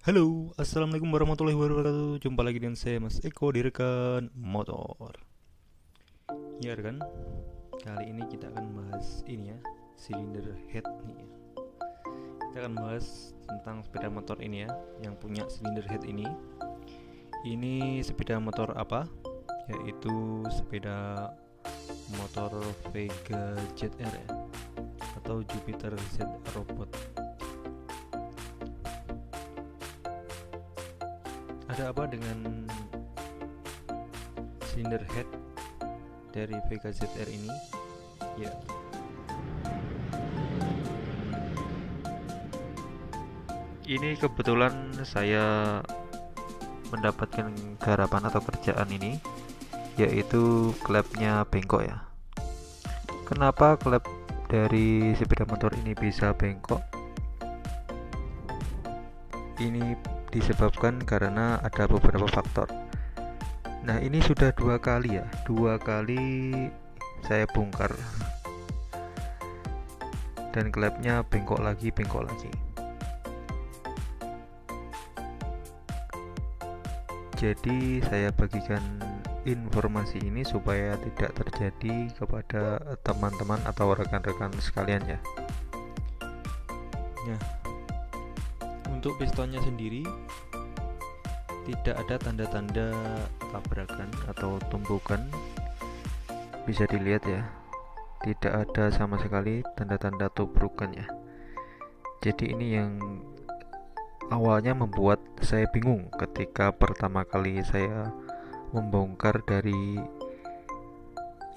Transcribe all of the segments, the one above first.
Halo, assalamualaikum warahmatullahi wabarakatuh. Jumpa lagi dengan saya Mas Eko di rekan motor. Ya rekan, kali ini kita akan bahas ini ya, silinder head nih ya. Kita akan bahas tentang sepeda motor ini ya, yang punya silinder head ini. Ini sepeda motor apa? Yaitu sepeda motor Vega ZR ya, atau Jupiter Z Robot. Ada apa dengan silinder head dari Vega ZR ini? Ya, ini kebetulan saya mendapatkan garapan atau kerjaan ini, yaitu klepnya bengkok ya. Kenapa klep dari sepeda motor ini bisa bengkok? Ini disebabkan karena ada beberapa faktor. Nah, ini sudah dua kali ya, dua kali saya bongkar dan klepnya bengkok lagi, bengkok lagi. Jadi saya bagikan informasi ini supaya tidak terjadi kepada teman-teman atau rekan-rekan sekalian ya. Nah, untuk pistonnya sendiri tidak ada tanda-tanda tabrakan atau tumpukan, bisa dilihat ya, tidak ada sama sekali tanda-tanda tumpukan ya. Jadi ini yang awalnya membuat saya bingung ketika pertama kali saya membongkar dari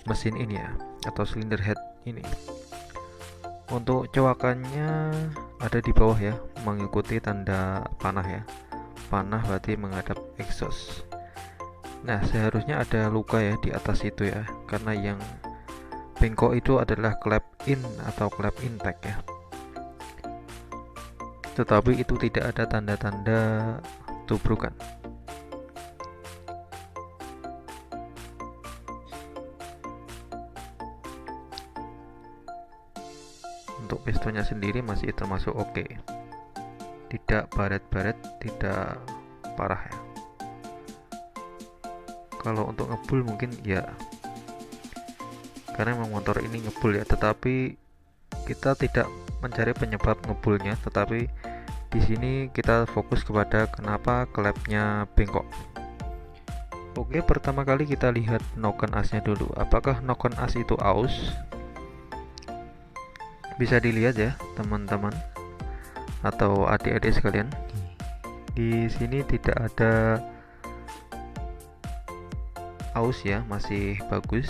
mesin ini ya, atau silinder head ini. Untuk cowakannya ada di bawah ya, mengikuti tanda panah ya. Panah berarti menghadap exhaust. Nah, seharusnya ada luka ya di atas itu ya, karena yang bengkok itu adalah klep in atau klep intake ya. Tetapi itu tidak ada tanda-tanda tubrukan. Untuk pistonnya sendiri masih termasuk oke. Tidak baret-baret, tidak parah ya. Kalau untuk ngebul mungkin ya, karena memang motor ini ngebul ya, tetapi kita tidak mencari penyebab ngebulnya, tetapi di sini kita fokus kepada kenapa klepnya bengkok. Oke, pertama kali kita lihat noken asnya dulu. Apakah noken as itu aus? Bisa dilihat ya teman-teman atau adik-adik sekalian, di sini tidak ada aus ya, masih bagus,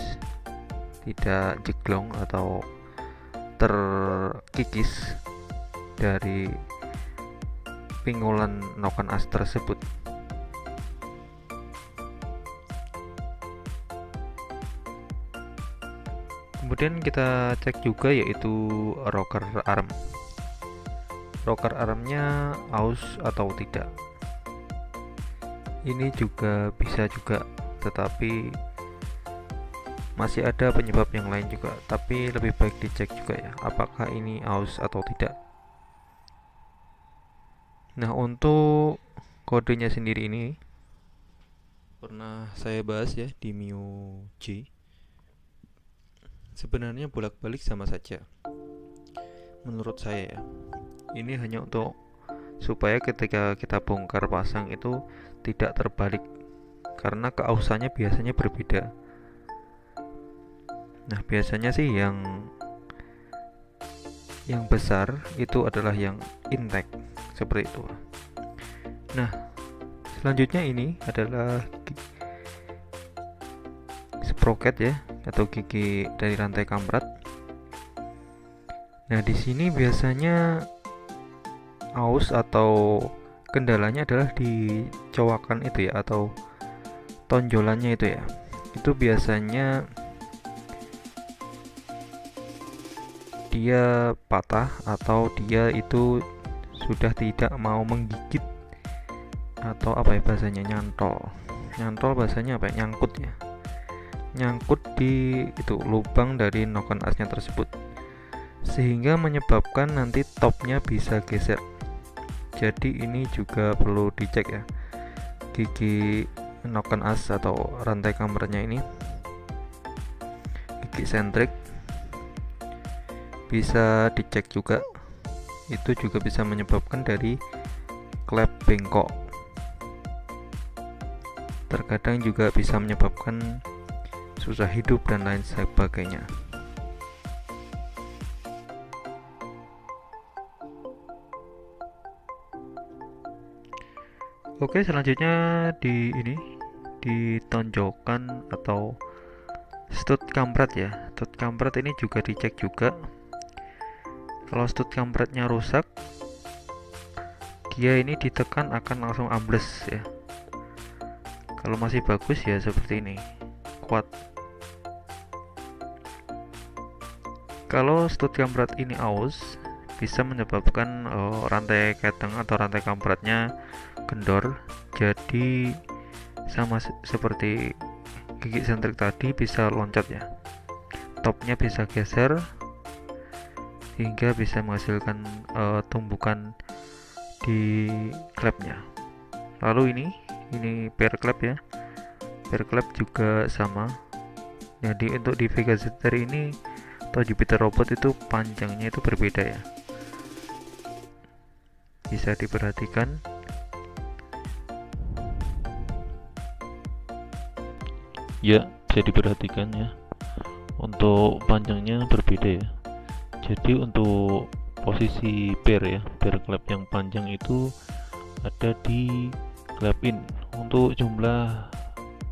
tidak jeglong atau terkikis dari pingulan noken as tersebut. Kemudian kita cek juga yaitu rocker arm. Rocker armnya aus atau tidak. Ini juga bisa juga, tetapi masih ada penyebab yang lain juga. Tapi lebih baik dicek juga ya, apakah ini aus atau tidak. Nah, untuk kodenya sendiri ini pernah saya bahas ya di Mio G. Sebenarnya bolak-balik sama saja menurut saya ya. Ini hanya untuk supaya ketika kita bongkar pasang itu tidak terbalik, karena keausannya biasanya berbeda. Nah, biasanya sih yang besar itu adalah yang intake seperti itu. Nah, selanjutnya ini adalah sprocket ya, atau gigi dari rantai kamrat. Nah, di sini biasanya aus atau kendalanya adalah di cowakan itu ya, atau tonjolannya itu ya. Itu biasanya dia patah atau dia itu sudah tidak mau menggigit, atau apa ya bahasanya, nyantol bahasanya apa ya, nyangkut ya, nyangkut di itu lubang dari noken asnya tersebut, sehingga menyebabkan nanti topnya bisa geser. Jadi ini juga perlu dicek ya, gigi noken as atau rantai kambernya ini, gigi sentrik bisa dicek juga. Itu juga bisa menyebabkan dari klep bengkok. Terkadang juga bisa menyebabkan susah hidup dan lain sebagainya. Oke, selanjutnya di tonjokan atau stud kampret ya. Stud kampret ini juga dicek juga. Kalau stud kampretnya rusak, dia ini ditekan akan langsung ambles ya. Kalau masih bagus ya seperti ini, kuat. Kalau stud kampret ini aus, bisa menyebabkan rantai keteng atau rantai kampretnya kendor. Jadi sama seperti gigi sentrik tadi, bisa loncat ya, topnya bisa geser hingga bisa menghasilkan tumbukan di klepnya. Lalu ini pair klep ya, pair klep juga sama. Jadi untuk di Vega ZR ini atau Jupiter Robot itu panjangnya itu berbeda ya, bisa diperhatikan. Ya, bisa diperhatikan ya, untuk panjangnya berbeda ya. Jadi untuk posisi pair ya, pair klep yang panjang itu ada di klep in. Untuk jumlah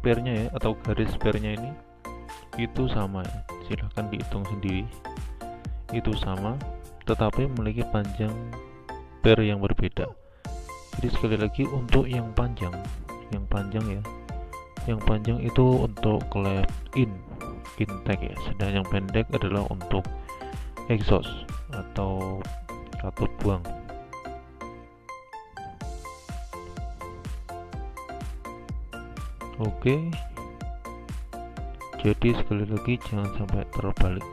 pairnya ya, atau garis pairnya ini itu sama ya, silahkan dihitung sendiri. Itu sama, tetapi memiliki panjang pair yang berbeda. Jadi sekali lagi, untuk yang panjang ya, yang panjang itu untuk klep intake ya, sedang yang pendek adalah untuk exhaust atau katup buang. Oke, jadi sekali lagi jangan sampai terbalik.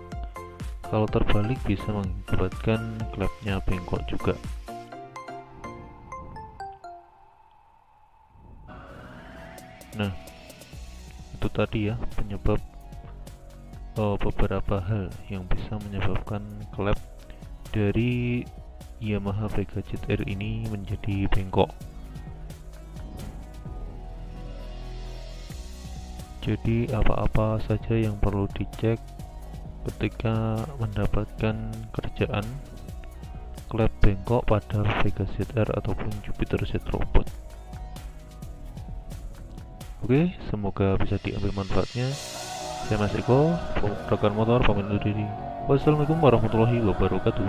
Kalau terbalik bisa mengakibatkan klepnya bengkok juga. Nah, itu tadi ya penyebab beberapa hal yang bisa menyebabkan klep dari Yamaha Vega ZR ini menjadi bengkok. Jadi apa-apa saja yang perlu dicek ketika mendapatkan kerjaan klep bengkok pada Vega ZR ataupun Jupiter Z Robot. Oke, semoga bisa diambil manfaatnya. Saya Mas Eko, rekan motor, pamit undur diri. Wassalamualaikum warahmatullahi wabarakatuh.